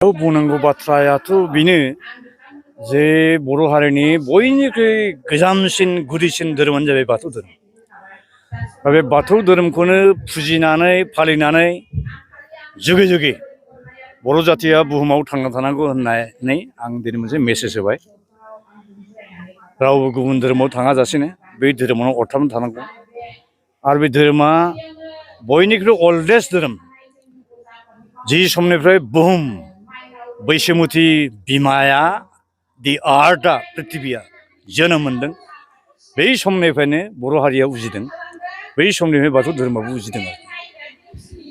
बुंनांगौ बाथ्रायाथ' बेनो जे बर' हारिनि बयनिख्रुइ गोजामसिन गुदिसिन धोरोमानो जाबाय बाथौ धोरोम। दा बे बाथौ धोरोमखौनो फुजिनानै फालिनानै जुगे जुगे बर' जाथिया बुहुमाव थांना थानांगौ होननानै आं दिनै मोनसे मेसेज होबाय। रावबो गुबुन धोरोमाव थाङाजासेनो बे धोरोमावनो अरथाबना थानांगौ। आरो बे धोरोमा बयनिख्रुइ अल्डेस्ट धोरोम। जि समनिफ्राय बुहुम बैसोमुथि बिमाया दि आर्टआ प्रिथिबिया जोनोम मोनदों बै समनिफ्रायनो बर' हारिया उजिदों। बै समनिफ्राय बाथौ धोरोमाबो उजिदों आरो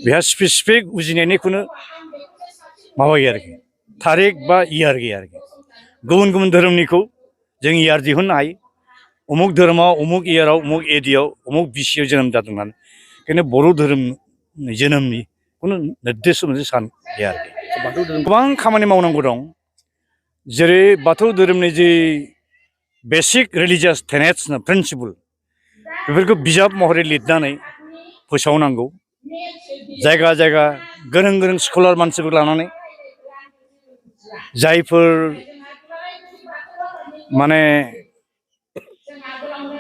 बेहा स्पेसिफिक उजिनायनि खुनु माबायो आरोखि थारिख बा इयार गैया आरोखि। गुबुन गुबुन धोरोमनिखौ जों इयार दिहुननो हायो। उमुक धोरोमाव उमुक इयाराव उमुक एडियाव उमुक बिसियाव जोनोम जादों होननानै खिन्थु बर' धोरोमनि जोनोमनि खुनु निर्दिष्ट मोनसे सान गैया आरोखि। गोबां खामानि मावनांगौ दं। जेरै बाथौ धोरोमनि जि बेसिक रिलिजियास टेनेट्स प्रिन्सिपल बेफोरखौ बिजाब महरै लिरनानै फोसावनांगौ। जायगा जायगा गोरों गोरों स्कलार मानसिफोर लानानै जायफोर माने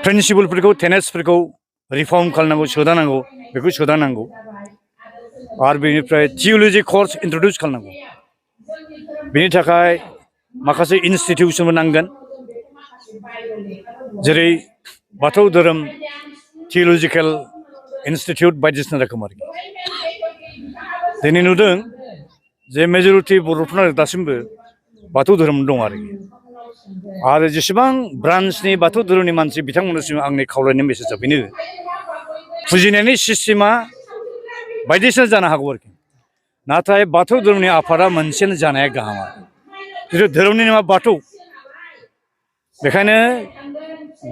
प्रिन्सिपलफोरखौ टेनेट्सफोरखौ रिफर्म खालामनांगौ सोदांनांगौ बेखौ सोदांनांगौ। आरो बेनिफ्राय थिय'ल'जि कर्स इन्ट्रडिउस खालामनांगौ। बेनि थाखाय माखासे इनस्टिटिउसनबो नांगोन। जेरै बाथौ धोरोम थिय'लजिकेल इनस्टिटिउट बायदिसिना रोखोम आरोखि। दिनै नुदों जे मेजरिटि बर'फोरा दासिमबो बाथौ धोरोम दं आरोखि। आरो जेसेबां ब्रान्सनि बाथौ धोरोमनि मानसि बिथांमोननिसिम आंनि खावलायनाय मेसेजआ बेनो फुजिनायनि सिस्टेमा बायदिसिना जानो हागौ आरोखि। नाथाय बाथौ धोरोमनि आफादा मोनसेनो जानाया गाहाम आरो जिथु धोरोमनि नामा बाथौ बेखायनो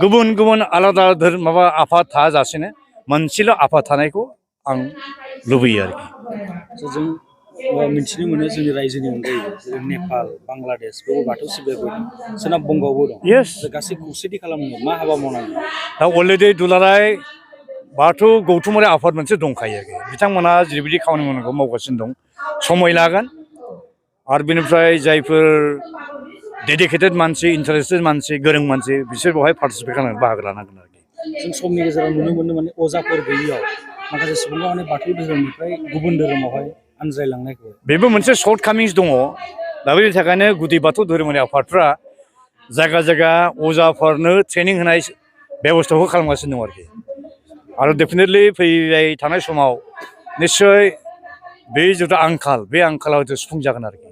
गुबुन गुबुन आलादा धोरोम माबा आफाद थाजासेनो मोनसेल' आफाद थानायखौ आं लुबैयो आरोखि। जों मिथिनो मोनो जोंनि रायजोनि अनगायैबो जेरै नेपाल बांलादेश बेयाव बाथौ सिबियारिफोर दं, सोनाब बंगआवबो दं। गासै खौसेथि खालामनो मा हाबा मावनांगौ? दा अलरेडि दुलाराय बाथौ गौथुमारि आफाद मोनसे दंखायो आरोखि। बिथांमोना जेरैबायदि खामानि मावनांगौ मावगासिनो दं। समय लागोन आरो बेनिफ्राय जायफोर डेडिकेटेड मानसि इन्टारेस्टेड मानसि गोरों मानसि बिसोर बेवहाय पार्टिसिपेट खालामनानै बाहागो लानांगोन आरोखि। जों समनि गेजेराव नुनो मोनो माने अजाफोर गैयियाव माखासे सुबुंफोरा माने बाथौ धोरोमनिफ्राय गुबुन धोरोमावहाय आनज्रायलांनायखौ बेबो मोनसे सर्ट कामिंस दङ। दा बेनि थाखायनो गुदि बाथौ धोरोमारि आफादफ्रा जायगा जायगा अजाफोरनो ट्रेनिं होनाय बेब'स्थाखौ खालामगासिनो दं आरोखि। आरो डेफिनेटलि फैबाय थानाय समाव निस्सय बे जिथु आंखाल बे आंखाला हयथ' सुफुंजागोन आरोखि।